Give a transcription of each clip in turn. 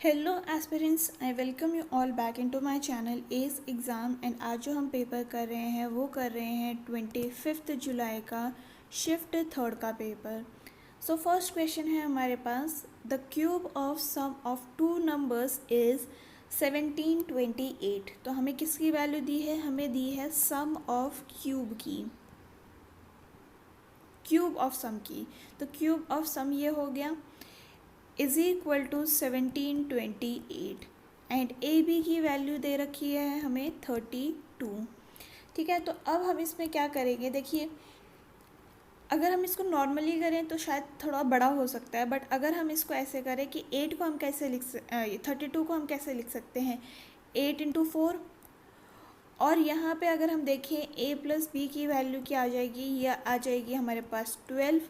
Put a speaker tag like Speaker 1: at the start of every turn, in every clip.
Speaker 1: Hello aspirants, I welcome you all back into my channel S exam. And आज जो हम paper कर रहे हैं वो कर रहे हैं 25 जुलाई का शिफ्ट थर्ड का पेपर। सो फर्स्ट क्वेश्चन है हमारे पास, the cube of sum of two numbers is 1728। तो हमें किसकी वैल्यू दी है? हमें दी है सम ऑफ क्यूब की, क्यूब ऑफ सम की। तो क्यूब ऑफ सम ये हो गया is equal to 1728 and A B की वैल्यू दे रखी है हमें 32। ठीक है, तो अब हम इसमें क्या करेंगे, देखिए अगर हम इसको नॉर्मली करें तो शायद थोड़ा बड़ा हो सकता है, बट अगर हम इसको ऐसे करें कि 8 को हम कैसे 32 को हम कैसे लिख सकते हैं, 8 × 4। और यहाँ पे अगर हम देखें a प्लस बी की वैल्यू क्या आ जाएगी, यह आ जाएगी हमारे पास 12,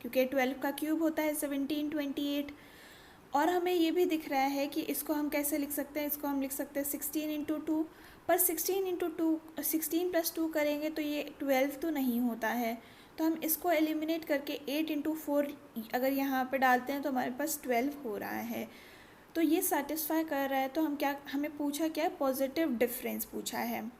Speaker 1: क्योंकि 12 का क्यूब होता है 1728। और हमें ये भी दिख रहा है कि इसको हम कैसे लिख सकते हैं, इसको हम लिख सकते हैं 16 × 2। पर 16 + 2 करेंगे तो ये 12 तो नहीं होता है, तो हम इसको एलिमिनेट करके 8 × 4 अगर यहाँ पे डालते हैं तो हमारे पास 12 हो रहा है। तो ये सेटिस्फाई कर रहा है। तो हम क्या, हमें पूछा क्या है, पॉजिटिव डिफरेंस पूछा है।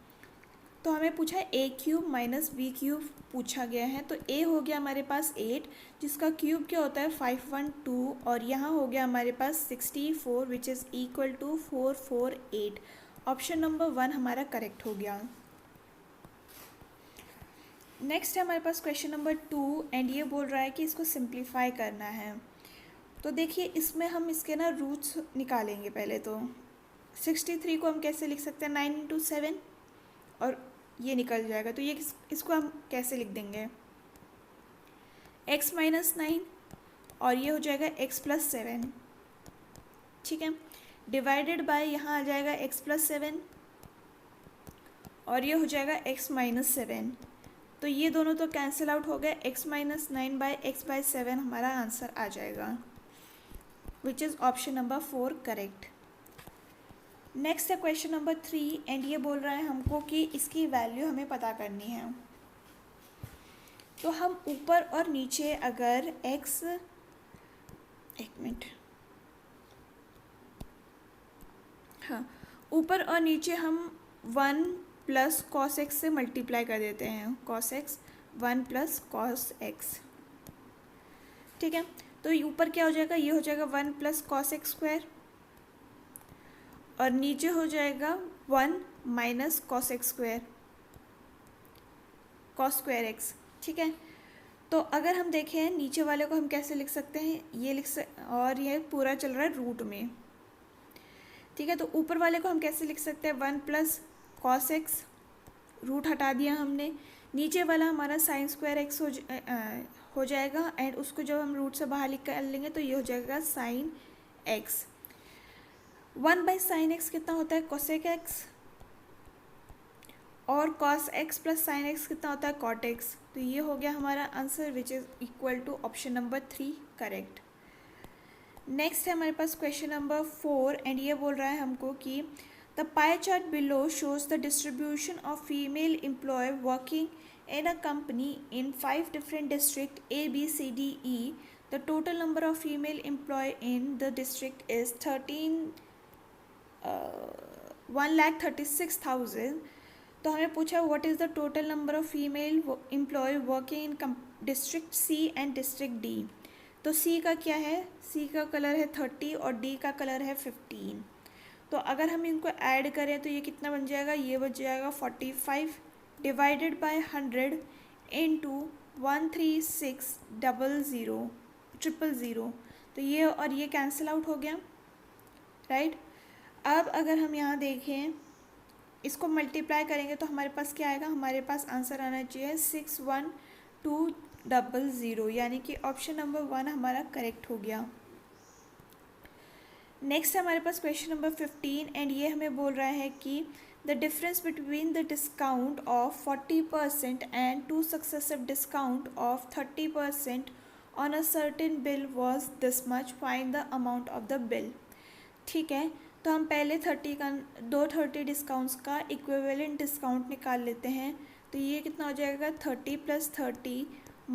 Speaker 1: तो हमें पूछा है a³ - b³ पूछा गया है। तो a हो गया हमारे पास 8, जिसका क्यूब क्या होता है 512, और यहाँ हो गया हमारे पास 64 which is equal to 448। Option number 1 हमारा करेक्ट हो गया। नेक्स्ट है हमारे पास क्वेश्चन नंबर 2 एंड ये बोल रहा है कि इसको सिंप्लीफाई करना है। तो देखिए इसमें हम इसके ना रूट्स निकालेंगे। पहले तो 63 को हम कैसे लिख सकते हैं, 9 × 7, और ये निकल जाएगा। तो ये इसको हम कैसे लिख देंगे, x - 9, और ये हो जाएगा x + 7। ठीक है, डिवाइडेड बाय यहाँ आ जाएगा x + 7, और ये हो जाएगा x - 7। तो ये दोनों तो कैंसिल आउट हो गए, x - 9 बाय x / 7 हमारा आंसर आ जाएगा, विच is option number 4 correct. Next है क्वेश्चन नंबर 3 एंड ये बोल रहा है हमको कि इसकी वैल्यू हमें पता करनी है। तो हम ऊपर और नीचे अगर x, एक मिनट, हाँ, ऊपर और नीचे हम 1 + cos x से मल्टीप्लाई कर देते हैं, cos x 1 + cos x। ठीक है, तो ऊपर क्या हो जाएगा, ये हो जाएगा 1 + cos x², और नीचे हो जाएगा 1 - cos x², cos² x। ठीक है, तो अगर हम देखें नीचे वाले को हम कैसे लिख सकते हैं, ये और ये पूरा चल रहा है रूट में। ठीक है, तो ऊपर वाले को हम कैसे लिख सकते हैं, 1 + cos x, रूट हटा दिया हमने। नीचे वाला हमारा sin² x हो जाएगा, एंड उसको जब हम रूट से बाहर निकाल लेंगे तो ये हो जाएगा sin x। 1/sin x कितना होता है, cosec x, और cos x + sin x कितना होता है, cot x। तो ये हो गया हमारा answer, which is equal to option number 3 correct. Next है हमारे पास क्वेश्चन नंबर 4 एंड ये बोल रहा है हमको कि the pie chart below shows the distribution of female employ working in a company in 5 different districts A, B, C, D, E. The total number of female employee in the district is 1,36,000. तो हमें पूछा what is the total number of female employ working in district C and district D। तो C का क्या है, C का colour है 30 और D का कलर है 15। तो अगर हम इनको ऐड करें तो ये कितना बन जाएगा, ये बन जाएगा 45 डिवाइडेड बाय 100 इंटू 136,000। तो ये और ये कैंसिल आउट हो गया, राइट। अब अगर हम यहाँ देखें, इसको मल्टीप्लाई करेंगे तो हमारे पास क्या आएगा, हमारे पास आंसर आना चाहिए 61200, यानी कि ऑप्शन नंबर 1 हमारा करेक्ट हो गया। नेक्स्ट हमारे पास क्वेश्चन नंबर 15 एंड ये हमें बोल रहा है कि the difference between the discount of 40% and 2 successive discount of 30% on a certain bill was this much, find the amount of the bill. ठीक है, तो हम पहले 30 डिस्काउंट्स का इक्विवेलेंट डिस्काउंट निकाल लेते हैं। तो ये कितना हो जाएगा, 30 + 30 -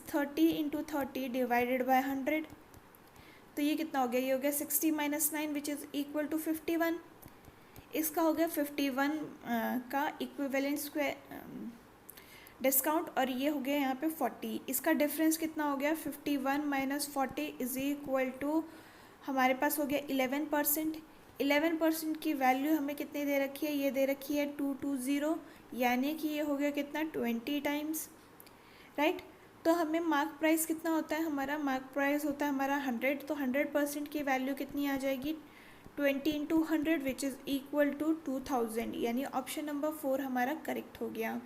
Speaker 1: 30 × 30 डिवाइडेड बाय 100। तो ये कितना हो गया, ये हो गया 60 minus 9 which is equal to 51। इसका हो गया 51 का इक्विवेलेंट स्क्वायर डिस्काउंट, और ये हो गया यहाँ पे 40। इसका डिफरेंस कितना हो गया, 51 माइनस 40 इज इक्वल टू हमारे पास हो गया 11%। 11% की वैल्यू हमें कितनी दे रखी है, ये दे रखी है 220, यानी कि ये हो गया कितना 20 टाइम्स, राइट। तो हमें मार्क प्राइस कितना होता है, हमारा मार्क प्राइस होता है हमारा 100, तो 100% की वैल्यू कितनी आ जाएगी, 20 into 100 which is equal to 2000, यानी ऑप्शन नंबर 4 हमारा करेक्ट हो गया।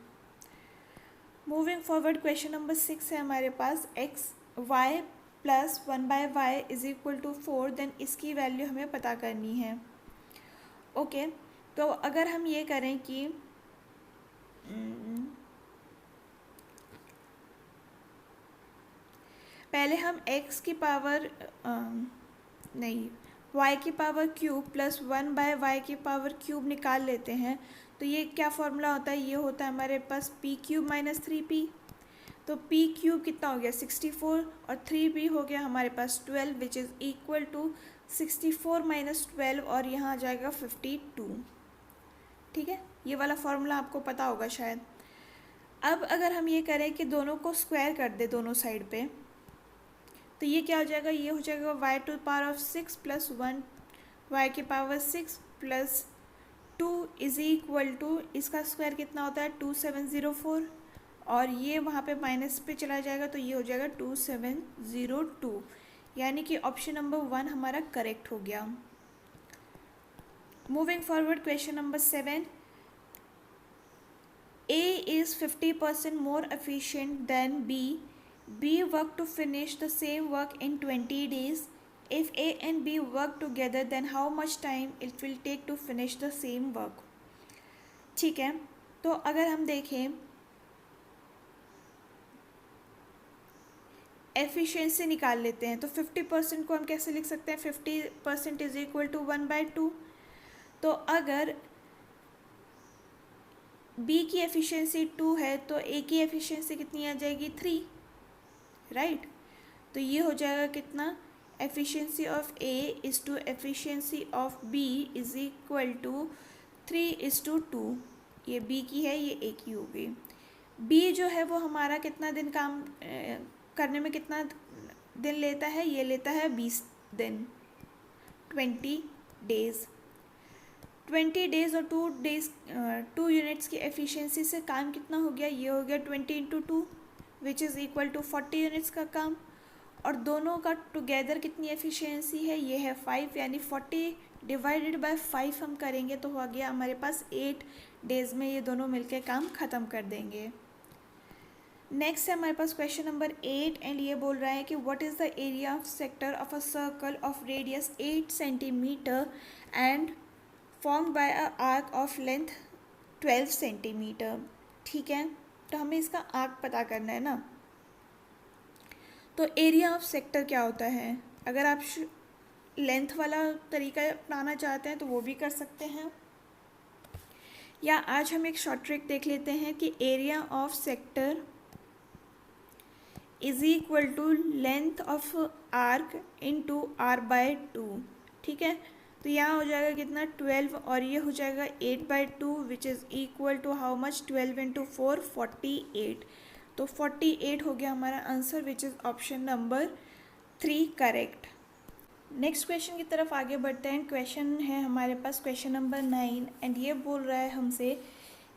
Speaker 1: मूविंग फॉरवर्ड क्वेश्चन नंबर 6 है हमारे पास, X Y plus 1/y is equal to 4, then इसकी वैल्यू हमें पता करनी है। ओके तो अगर हम ये करें कि पहले हम x की पावर नहीं y की पावर क्यूब प्लस 1/y की पावर क्यूब निकाल लेते हैं, तो ये क्या फॉर्मूला होता है, ये होता है हमारे पास p क्यूब माइनस 3p। तो p क्यूब कितना हो गया 64, और 3p हो गया हमारे पास 12 which is equal to 64 minus 12, और यहाँ आ जाएगा 52। ठीक है, ये वाला फॉर्मूला आपको पता होगा शायद। अब अगर हम ये करें कि दोनों को स्क्वायर कर दे दोनों साइड पे, तो ये क्या हो जाएगा, ये हो जाएगा y to power of 6 plus 1 y की power 6 plus 2 is equal to, इसका स्क्वायर कितना होता है 2704, और ये वहाँ पे माइनस पे चला जाएगा, तो ये हो जाएगा 2702, यानी कि ऑप्शन नंबर 1 हमारा करेक्ट हो गया। Moving forward question number 7, A is 50% more efficient than B. B work to finish the same work in 20 days. If A and B work together, then how much time it will take to finish the same work? ठीक है, तो अगर हम देखें efficiency निकाल लेते हैं, तो 50% को हम कैसे लिख सकते हैं, 50% इज इक्वल टू 1/2। तो अगर B की एफिशिएंसी 2 है, तो A की एफिशिएंसी कितनी आ जाएगी 3, राइट। तो ये हो जाएगा कितना, efficiency of A is to efficiency of B is equal to 3:2। ये B की है, ये A की हो गई। B जो है वो हमारा कितना दिन काम करने में कितना दिन लेता है, ये लेता है 20 दिन, 20 डेज़। 20 डेज़ और 2 यूनिट्स की एफिशिएंसी से काम कितना हो गया, ये हो गया 20 into 2 which is equal to 40 units का काम, और दोनों का टुगेदर कितनी एफिशिएंसी है, ये है 5, यानी 40 डिवाइडेड बाय 5 हम करेंगे तो हो गया हमारे पास 8 डेज़ में ये दोनों मिलकर काम ख़त्म कर देंगे। नेक्स्ट है हमारे पास क्वेश्चन नंबर 8, एंड ये बोल रहा है कि what is the area of sector of a circle of radius 8 centimetre and formed by a arc of length 12 centimetre. ठीक है, तो हमें इसका आर्क पता करना है ना। तो एरिया ऑफ सेक्टर क्या होता है, अगर आप लेंथ वाला तरीका अपनाना चाहते हैं तो वो भी कर सकते हैं, या आज हम एक शॉर्ट ट्रिक देख लेते हैं कि area of sector is equal to length of arc into r/2। ठीक है, तो यहाँ हो जाएगा कितना 12, और ये हो जाएगा 8/2 which is equal to how much, 12 into 4 48। तो 48 हो गया हमारा answer which is option number 3 correct. Next question की तरफ आगे बढ़ते हैं। क्वेश्चन है हमारे पास क्वेश्चन नंबर 9, एंड ये बोल रहा है हमसे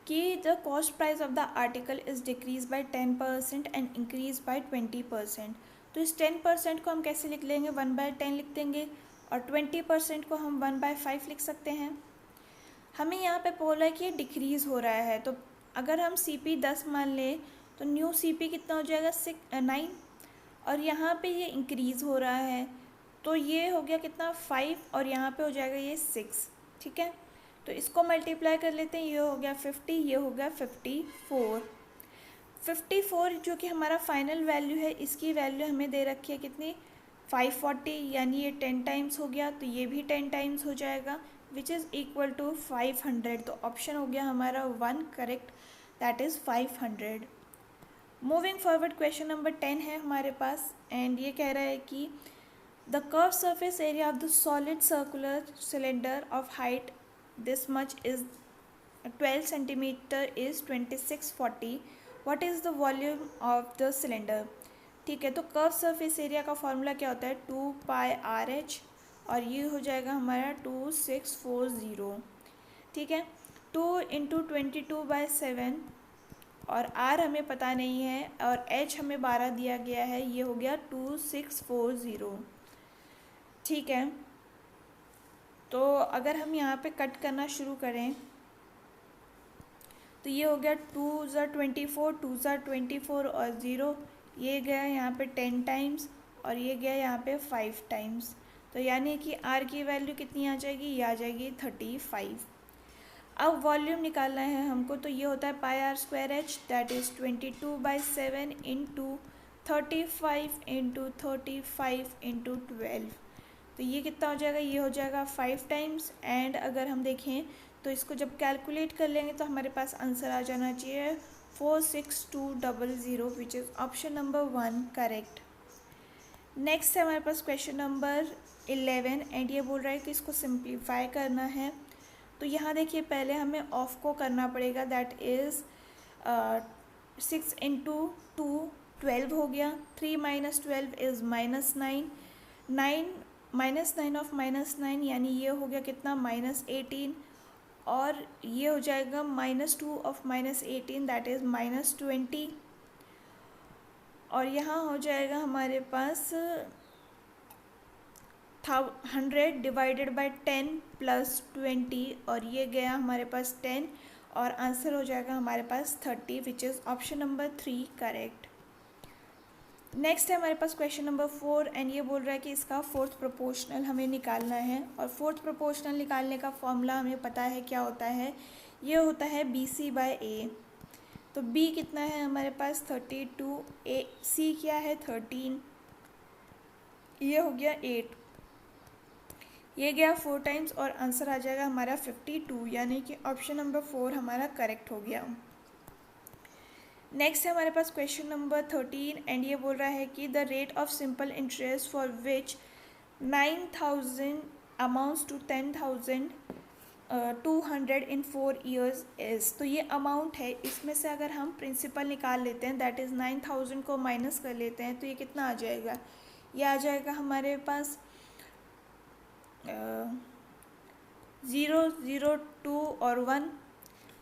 Speaker 1: कि the cost price of the article is decrease by 10% and increase by 20%। तो इस 10% को हम कैसे लिख लेंगे, 1/10 लिख देंगे, और 20% को हम 1/5 लिख सकते हैं। हमें यहाँ पे बोला है कि ये डिक्रीज़ हो रहा है, तो अगर हम CP 10 मान लें तो न्यू CP कितना हो जाएगा 9, और यहाँ पे ये इंक्रीज़ हो रहा है, तो ये हो गया कितना 5, और यहाँ पे हो जाएगा ये 6। ठीक है, तो इसको मल्टीप्लाई कर लेते हैं, ये हो गया 50, ये हो गया 54। 54 जो कि हमारा फाइनल वैल्यू है, इसकी वैल्यू हमें दे रखी है कितनी 540, यानी ये 10 टाइम्स हो गया, तो ये भी 10 टाइम्स हो जाएगा विच इज़ इक्वल टू 500। तो ऑप्शन हो गया हमारा 1 correct, that is 500। Moving forward question number 10 है हमारे पास, एंड ये कह रहा है कि The curved surface area of the solid circular cylinder of height this much is 12 centimeter is 2640. What is the volume of the cylinder? ठीक है, तो कर्व सरफेस एरिया का फॉर्मूला क्या होता है 2πRH और ये हो जाएगा हमारा 2640. ठीक है, 2 इंटू 22/7 और R हमें पता नहीं है और H हमें 12 दिया गया है, ये हो गया 2640. ठीक है, तो अगर हम यहाँ पे कट करना शुरू करें तो ये हो गया 2 * 24 और 0, ये गया यहाँ पे 10 टाइम्स और ये गया यहाँ पे 5 टाइम्स. तो यानी कि R की वैल्यू कितनी आ जाएगी, ये आ जाएगी 35. अब वॉल्यूम निकालना है हमको, तो ये होता है πr²h that is 22/7 into 35 into 35 into 12. तो ये कितना हो जाएगा, ये हो जाएगा 5 टाइम्स. एंड अगर हम देखें तो इसको जब कैलकुलेट कर लेंगे तो हमारे पास आंसर आ जाना चाहिए 46200 विच is option number 1 correct. Next है हमारे पास क्वेश्चन नंबर 11 एंड ये बोल रहा है कि इसको सिंप्लीफाई करना है. तो यहाँ देखिए पहले हमें ऑफ को करना पड़ेगा दैट इज़ 6 इंटू 2 12 हो गया. 3 - 12 इज़ -9. 9 ऑफ -9 यानी ये हो गया कितना -18 और ये हो जाएगा -2 ऑफ -18 दैट इज़ -20 और यहाँ हो जाएगा हमारे पास 100 डिवाइडेड बाय 10 प्लस 20 और ये गया हमारे पास 10 और आंसर हो जाएगा हमारे पास 30 which is option number 3 correct. Next है हमारे पास क्वेश्चन नंबर 4 एंड ये बोल रहा है कि इसका फोर्थ प्रोपोर्शनल हमें निकालना है और फोर्थ प्रोपोर्शनल निकालने का फॉर्मूला हमें पता है क्या होता है, ये होता है BC/A. तो B कितना है हमारे पास 32, C क्या है 13, ये हो गया 8, ये गया 4 टाइम्स और आंसर आ जाएगा हमारा 52 यानी कि ऑप्शन नंबर 4 हमारा करेक्ट हो गया. नेक्स्ट है हमारे पास क्वेश्चन नंबर 13 एंड ये बोल रहा है कि the rate of simple interest for which 9000 amounts to 10,200 in 4 years is. तो ये अमाउंट है, इसमें से अगर हम प्रिंसिपल निकाल लेते हैं दैट इज़ 9000 को माइनस कर लेते हैं तो ये कितना आ जाएगा, ये आ जाएगा हमारे पास 0 0 2 और 1.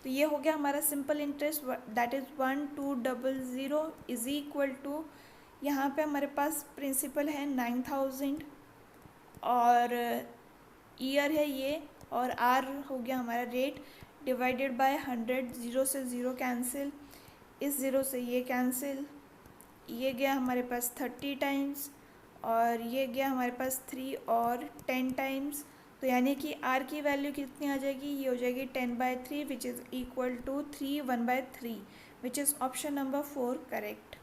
Speaker 1: तो ये हो गया हमारा simple interest that is 1200 is equal to यहाँ पे हमारे पास प्रिंसिपल है 9000 और ईयर है ये और R हो गया हमारा रेट डिवाइडेड बाय 100. 0 से 0 कैंसिल, इस 0 से ये कैंसिल, ये गया हमारे पास 30 टाइम्स और ये गया हमारे पास 3 और 10 टाइम्स. तो यानी कि R की वैल्यू कितनी आ जाएगी, ये हो जाएगी 10/3 which is equal to 3 1/3 which is option number 4 correct.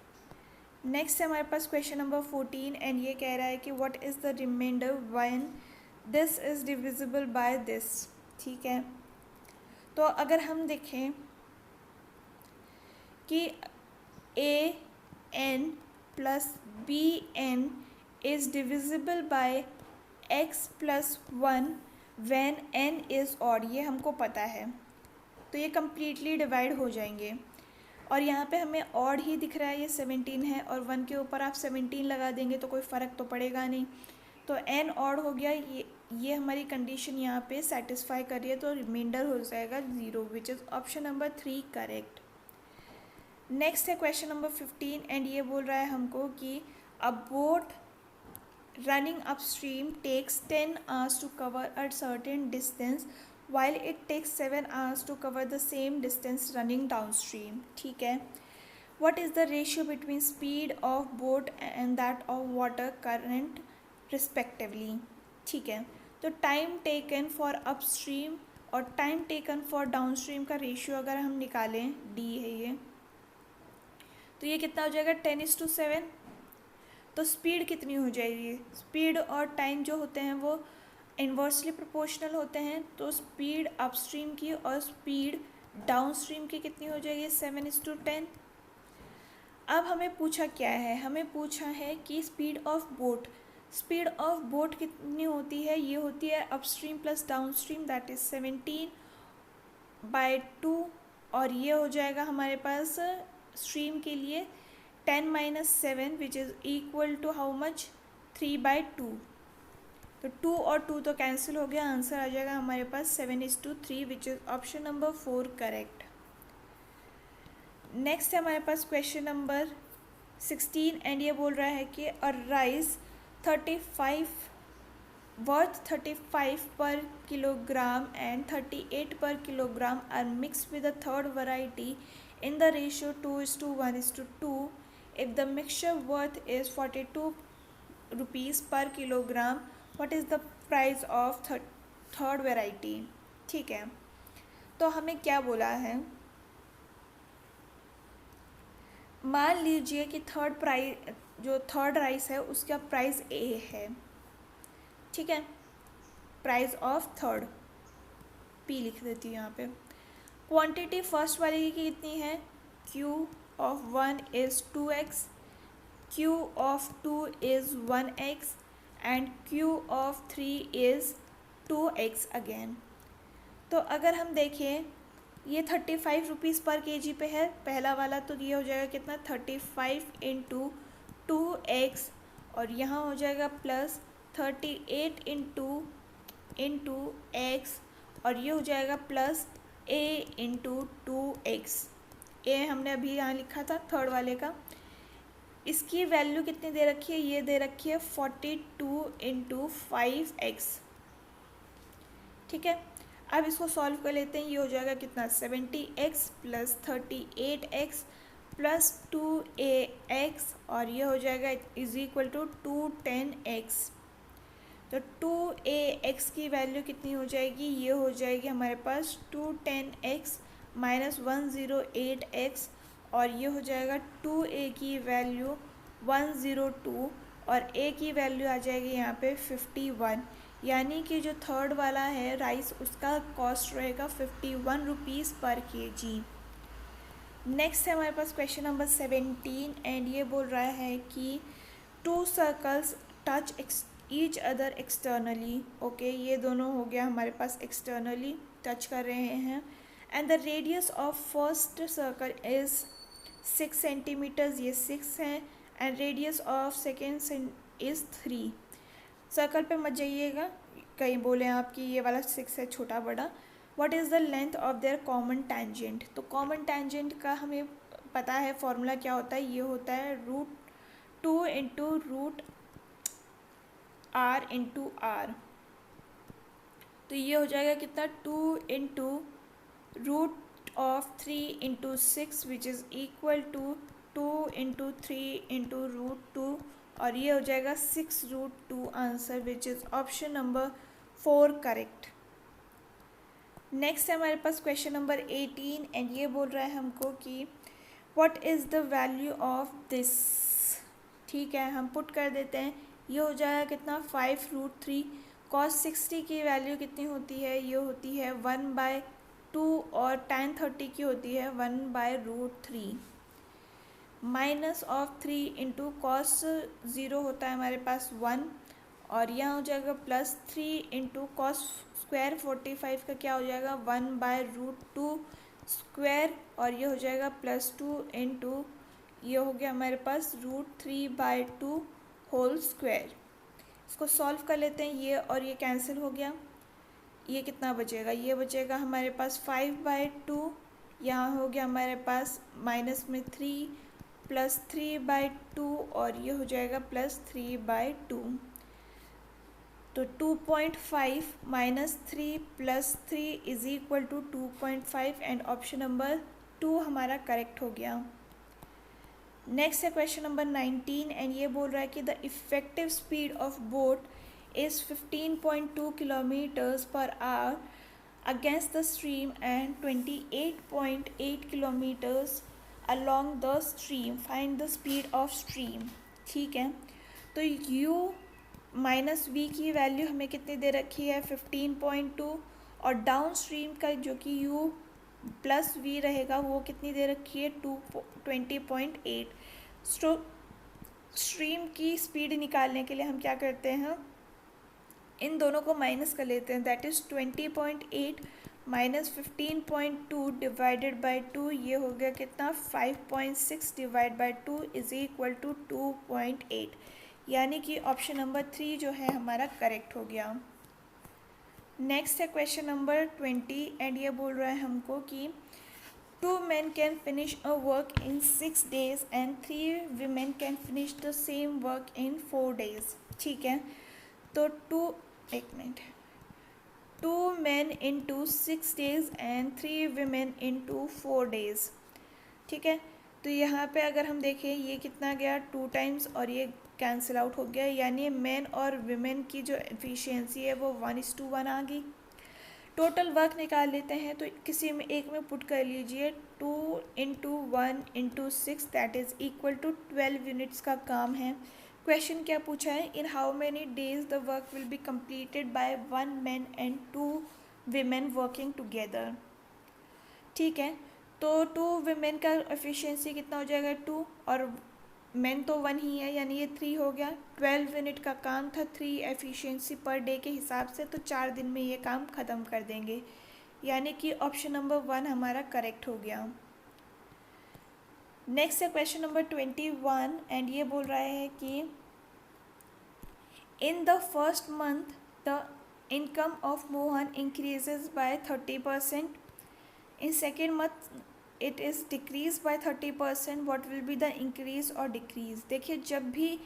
Speaker 1: Next है हमारे पास क्वेश्चन नंबर 14 एंड ये कह रहा है कि what is the remainder when this is divisible by this. ठीक है, तो अगर हम देखें कि AN plus BN is divisible by x + 1 when n is odd, ये हमको पता है तो ये कम्प्लीटली डिवाइड हो जाएंगे और यहाँ पे हमें ऑड ही दिख रहा है, ये 17 है और 1 के ऊपर आप 17 लगा देंगे तो कोई फ़र्क तो पड़ेगा नहीं. तो n ऑड हो गया, ये हमारी कंडीशन यहाँ पे सेटिस्फाई कर रही है तो रिमाइंडर हो जाएगा 0 विच is option number 3 correct. Next है क्वेश्चन नंबर 15 एंड ये बोल रहा है हमको कि अ boat running upstream takes 10 hours to cover a certain distance while it takes 7 hours to cover the same distance running downstream. ठीक है, what is the ratio between speed of boat and that of water current respectively. ठीक है, तो time taken for upstream और time taken for downstream का ratio अगर हम निकालें, D है ये, तो ये कितना हो जाएगा 10:7. तो स्पीड कितनी हो जाएगी, स्पीड और टाइम जो होते हैं वो इन्वर्सली प्रोपोर्शनल होते हैं. तो स्पीड अपस्ट्रीम की और स्पीड डाउनस्ट्रीम की कितनी हो जाएगी 7:10. अब हमें पूछा क्या है, हमें पूछा है कि speed of boat, speed of boat कितनी होती है, ये होती है upstream plus downstream, that is 17/2, और ये हो जाएगा हमारे पास स्ट्रीम के लिए 10 - 7 which is equal to how much, 3/2। तो 2 और 2 तो कैंसिल हो गया, आंसर आ जाएगा हमारे पास 7:3 विच is option number 4 correct. Next है हमारे पास क्वेश्चन नंबर 16 एंड ये बोल रहा है कि अ राइस 35 वर्थ 35 पर किलोग्राम एंड 38 पर kilogram are mixed with the third variety in the ratio 2:1:2. If the mixture worth is 42 rupees per kilogram, what is the price of third variety? ठीक है, तो हमें क्या बोला है, मान लीजिए कि जो थर्ड राइस है उसका प्राइस ए है, ठीक है, प्राइस ऑफ थर्ड पी लिख देती हूँ यहाँ पे। क्वांटिटी फर्स्ट वाले की कितनी है, Q of 1 is 2x, Q of 2 is 1x and Q of 3 is 2x again। तो अगर हम देखें ये 35 रुपीज़ पर केजी पे है पहला वाला, तो ये हो जाएगा कितना 35 × 2x, और यहाँ हो जाएगा प्लस 38 × x, और ये हो जाएगा प्लस a × 2x। ए हमने अभी यहाँ लिखा था थर्ड वाले का, इसकी वैल्यू कितनी दे रखी है, ये दे रखी है 42 × 5x, ठीक है। अब इसको सॉल्व कर लेते हैं, ये हो जाएगा कितना 70x plus 38x plus 2ax, और ये हो जाएगा इज इक्वल टू 210x। तो 2ax की वैल्यू कितनी हो जाएगी, ये हो जाएगी हमारे पास 210x माइनस 108x, और ये हो जाएगा 2a की वैल्यू 102, और a की वैल्यू आ जाएगी यहाँ पे 51, यानी कि जो थर्ड वाला है राइस उसका कॉस्ट रहेगा 51 रुपीज़ पर केजी। नेक्स्ट है हमारे पास क्वेश्चन नंबर 17 एंड ये बोल रहा है कि 2 circles touch each other externally, okay, ये दोनों हो गया हमारे पास एक्सटर्नली टच कर रहे हैं, and the radius of first circle is 6 centimetres, ये 6 हैं, and radius of second is 3। Circle पे मत जाइएगा, कहीं बोले आप कि ये वाला 6 है छोटा बड़ा। What is the length of their common tangent, तो कॉमन टेंजेंट का हमें पता है फॉर्मूला क्या होता है, ये होता है √2 × √r × r। तो ये हो जाएगा कितना 2 × √3 × 6 विच इज़ इक्वल टू 2 × 3 × √2, और ये हो जाएगा 6√2 answer which is option number 4 correct. Next है हमारे पास क्वेश्चन नंबर 18 एंड ये बोल रहा है हमको कि what is the value of this, ठीक है, हम पुट कर देते हैं, ये हो जाएगा कितना 5√3। cos 60 की वैल्यू कितनी होती है, ये होती है 1/2, और tan 30 की होती है 1/√3, माइनस ऑफ 3 × cos 0 होता है हमारे पास 1, और यहाँ हो जाएगा प्लस 3 × cos स्क्वायर 45 का क्या हो जाएगा 1/√2 स्क्वायर, और ये हो जाएगा +2 × ये हो गया हमारे पास √3/2 होल स्क्वायर। इसको सॉल्व कर लेते हैं, ये और ये कैंसिल हो गया, ये कितना बचेगा, ये बचेगा हमारे पास 5/2, यहाँ हो गया हमारे पास माइनस में 3 प्लस 3/2, और ये हो जाएगा प्लस 3/2। तो 2.5 minus 3 plus 3 is equal to 2.5, and option number 2 हमारा करेक्ट हो गया। नेक्स्ट है क्वेश्चन नंबर 19 एंड ये बोल रहा है कि the effective speed of boat is 15.2 kilometres per hour against the stream and 28.8 kilometres along the stream, find the speed of stream, ठीक है। तो u माइनस v की वैल्यू हमें कितनी दे रखी है 15.2, और डाउन स्ट्रीम का जो कि u प्लस v रहेगा वो कितनी दे रखी है 20.8। स्ट्रीम की स्पीड निकालने के लिए हम क्या करते हैं, इन दोनों को माइनस कर लेते हैं। That is 20.8 minus 15.2 divided by 2, ये हो गया कितना 5.6 divide by 2 is equal to 2.8, यानी कि ऑप्शन नंबर 3 जो है हमारा करेक्ट हो गया। नेक्स्ट है क्वेश्चन नंबर 20 एंड ये बोल रहा है हमको कि 2 men can finish a work in 6 days and 3 women can finish the same work in 4 days। ठीक है, तो 2 men into 6 days and 3 women into 4 days। ठीक है, तो यहाँ पे अगर हम देखें ये कितना गया 2 टाइम्स और ये कैंसिल आउट हो गया, यानी मेन और विमेन की जो एफिशिएंसी है वो 1:1 आ गई। टोटल वर्क निकाल लेते हैं, तो किसी में एक में पुट कर लीजिए 2 into 1 into 6 that is equal to 12 units का काम है। क्वेश्चन क्या पूछा है, in how many days the work will be completed by 1 man and 2 women working together. ठीक है, तो 2 वीमेन का एफिशिएंसी कितना हो जाएगा 2 और मैन तो 1 ही है, यानी ये 3 हो गया। 12 यूनिट का काम था, 3 एफिशिएंसी पर डे के हिसाब से, तो 4 दिन में ये काम ख़त्म कर देंगे, यानी कि ऑप्शन नंबर 1 हमारा करेक्ट हो गया। नेक्स्ट है क्वेश्चन नंबर 21 एंड ये बोल रहा है कि in the first month the income of Mohan increases by 30%, in second month it is decrease by 30%, what will be the increase और डिक्रीज। देखिए, जब भी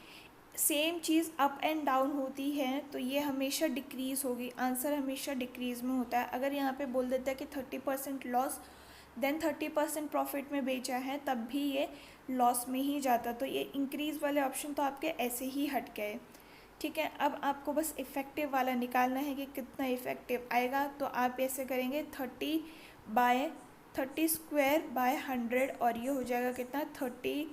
Speaker 1: same cheese up and down होती है तो ये हमेशा डिक्रीज़ होगी, आंसर हमेशा डिक्रीज़ में होता है। अगर यहाँ पे बोल देता है कि 30% लॉस देन 30% प्रॉफिट में बेचा है, तब भी ये लॉस में ही जाता, तो ये इंक्रीज़ वाले ऑप्शन तो आपके ऐसे ही हट गए। ठीक है, अब आपको बस इफ़ेक्टिव वाला निकालना है कि कितना इफ़ेक्टिव आएगा, तो आप ऐसे करेंगे 30 स्क्वायर बाय 100 और ये हो जाएगा कितना 30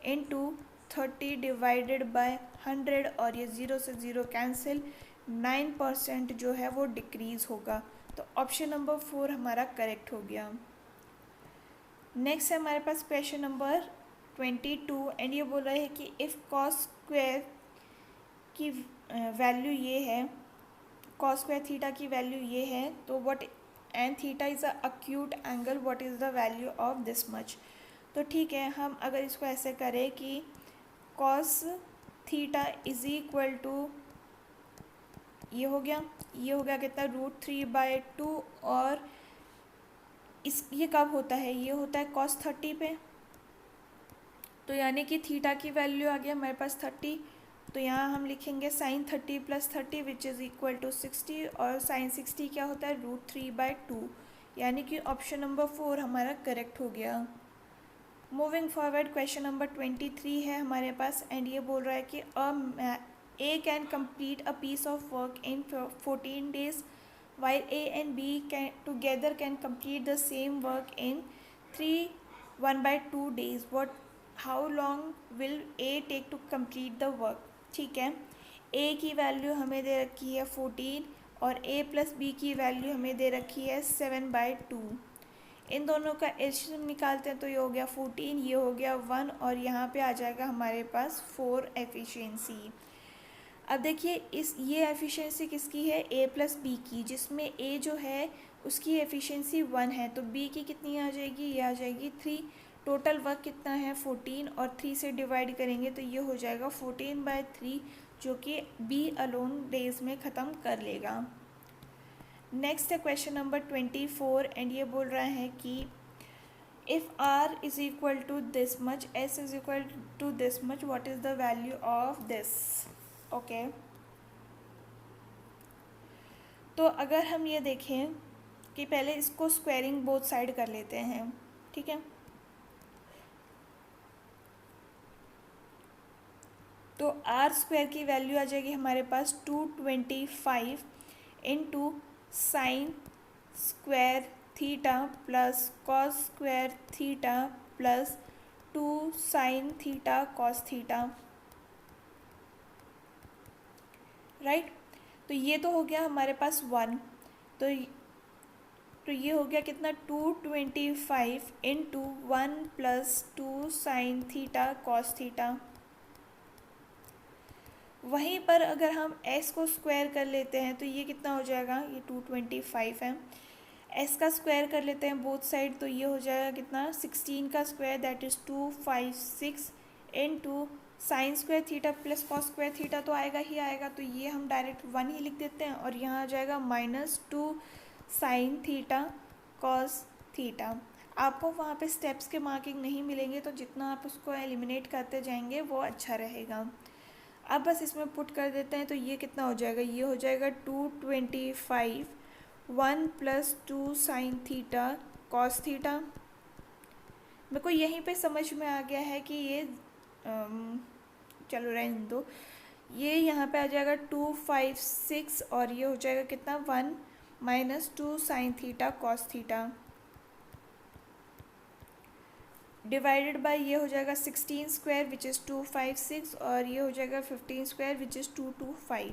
Speaker 1: इंटू 30 डिवाइडेड बाय 100 और ये 0 से 0 कैंसिल, 9% जो है वो डिक्रीज़ होगा, तो ऑप्शन नंबर 4 हमारा करेक्ट हो गया। नेक्स्ट है हमारे पास क्वेश्चन नंबर 22 एंड ये बोल रहा है कि इफ़ कॉस स्क्वायर की वैल्यू ये है, कॉस स्क्वायर थीटा की वैल्यू ये है, तो what and theta is a acute angle, what is the value of this much. तो ठीक है, हम अगर इसको ऐसे करें कि cos theta is equal to ये हो गया कितना √3/2 और ये कब होता है, ये होता है cos 30 पे, तो यानी कि थीटा की वैल्यू आ गया हमारे पास 30, तो यहाँ हम लिखेंगे sin 30 + 30 which is equal to 60 और sin 60 क्या होता है √3/2, यानी कि ऑप्शन नंबर 4 हमारा करेक्ट हो गया। मूविंग फॉरवर्ड क्वेश्चन नंबर 23 है हमारे पास एंड ये बोल रहा है कि A can complete a piece of work in 14 days while A and B together can complete the same work in 1/2 days. How long will A take to complete the work? ठीक है, A की value हमें दे रखी है 14 और A + B की value हमें दे रखी है 7/2। इन दोनों का एलसीएम निकालते हैं तो ये हो गया 14, ये हो गया 1 और यहाँ पे आ जाएगा हमारे पास 4 एफिशिएंसी। अब देखिए ये एफिशिएंसी किसकी है, A + B की, जिसमें A जो है उसकी एफिशिएंसी 1 है, तो B की कितनी आ जाएगी, ये आ जाएगी 3। टोटल वर्क कितना है 14 और 3 से डिवाइड करेंगे तो ये हो जाएगा 14/3, जो कि B अलोन डेज में ख़त्म कर लेगा। नेक्स्ट है क्वेश्चन नंबर 24 एंड ये बोल रहा है कि if R is equal to this much, S is equal to this much, what is the value of this. Okay, तो अगर हम ये देखें कि पहले इसको स्क्वायरिंग बोथ साइड कर लेते हैं, ठीक है, तो R² की वैल्यू आ जाएगी हमारे पास 225 into sine square theta plus cos square theta plus 2 sine theta cos theta, right. तो ये तो हो गया हमारे पास 1, तो ये हो गया कितना 225 into 1 + 2 sine theta cos theta, वहीं पर अगर हम s को स्क्वायर कर लेते हैं तो ये कितना हो जाएगा, ये 225 है। s का स्क्वायर कर लेते हैं बोथ साइड, तो ये हो जाएगा कितना, 16 का square that is 256 into sine square theta plus cos square theta तो आएगा ही आएगा, तो ये हम डायरेक्ट 1 ही लिख देते हैं और यहाँ आ जाएगा -2 साइन थीटा कॉस थीटा। आपको वहाँ पे स्टेप्स के मार्किंग नहीं मिलेंगे, तो जितना आप उसको एलिमिनेट करते जाएंगे वो अच्छा रहेगा। अब बस इसमें पुट कर देते हैं, तो ये कितना हो जाएगा, ये हो जाएगा 225 1 + 2 साइन थीटा कॉस थीटा। मेरे को यहीं पे समझ में आ गया है कि ये चलो रहने दो, ये यहाँ पे आ जाएगा 256 और ये हो जाएगा कितना, 1 - 2 sine theta cos theta divided by ये हो जाएगा 16 स्क्वायर विच इज़ 256 और ये हो जाएगा 15 स्क्वायर विच इज़ 225।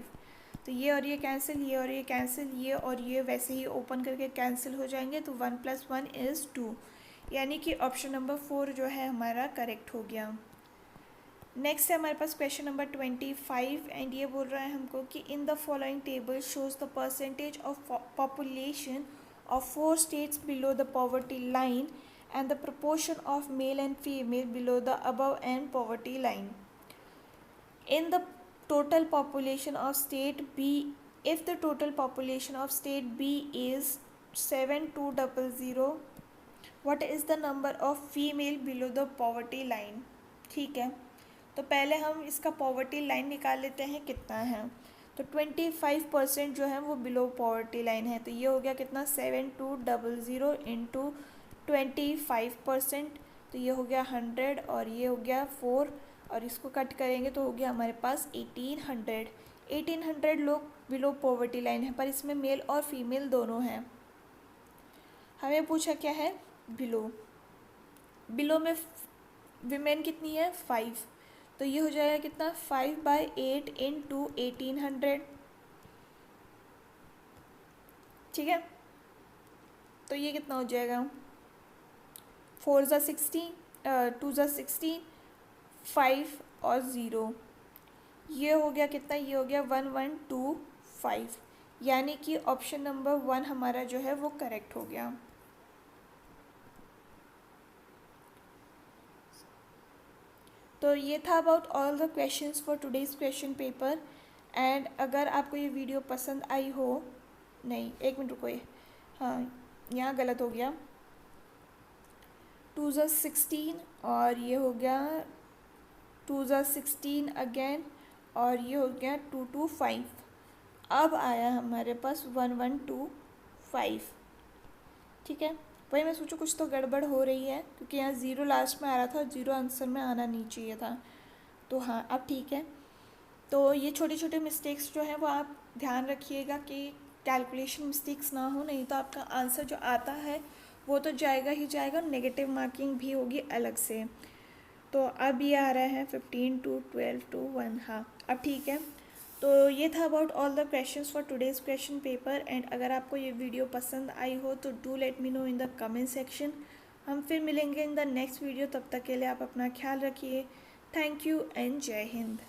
Speaker 1: तो ये और ये कैंसिल, ये और ये कैंसिल, ये और ये वैसे ही ओपन करके कैंसिल हो जाएंगे, तो 1 + 1 = 2, यानी कि ऑप्शन नंबर 4 जो है हमारा करेक्ट हो गया। नेक्स्ट है हमारे पास क्वेश्चन नंबर 25 एंड ये बोल रहा है हमको कि in the following table shows the percentage of population of 4 states below the poverty line and the proportion of male and female below the above and poverty line. In the total population of state B, if the total population of state B is 7200, what is the number of female below the poverty line? ठीक है, तो पहले हम इसका poverty line निकाल लेते हैं कितना है। तो 25% जो है वो बिलो पॉवर्टी लाइन है, तो ये हो गया कितना, 7200 इंटू 25%, तो ये हो गया 100 और ये हो गया 4 और इसको कट करेंगे तो हो गया हमारे पास 1800 लोग बिलो पॉवर्टी लाइन है, पर इसमें मेल और फीमेल दोनों हैं। हमें पूछा क्या है, बिलो में विमेन कितनी है, 5, तो ये हो जाएगा कितना, 5/8 इंटू 1800। ठीक है, तो ये कितना हो जाएगा, 4 × 16 2 × 16 5 और 0, ये हो गया कितना, ये हो गया 1125, यानी कि ऑप्शन नंबर 1 हमारा जो है वो करेक्ट हो गया। तो ये था about all the questions for today's question paper. And अगर आपको ये वीडियो पसंद आई हो, नहीं 1 मिनट रुको, हाँ यहाँ गलत हो गया, 2 × 16 और ये हो गया 2 × 16 अगेन और ये हो गया 225, अब आया हमारे पास 1125। ठीक है, वही मैं सोचूं कुछ तो गड़बड़ हो रही है क्योंकि यहाँ 0 लास्ट में आ रहा था और 0 आंसर में आना नहीं चाहिए था, तो हाँ अब ठीक है। तो ये छोटे छोटे मिस्टेक्स जो हैं वो आप ध्यान रखिएगा कि कैलकुलेशन मिस्टेक्स ना हो, नहीं तो आपका आंसर जो आता है वो तो जाएगा ही जाएगा, नेगेटिव मार्किंग भी होगी अलग से। तो अब ये आ रहा है 15 to 12 to 1, हाँ अब ठीक है। तो ये था about all the questions for today's question paper. And अगर आपको ये वीडियो पसंद आई हो तो do let me know in the comment section. हम फिर मिलेंगे इन द नेक्स्ट वीडियो, तब तक के लिए आप अपना ख्याल रखिए। थैंक यू एंड जय हिंद।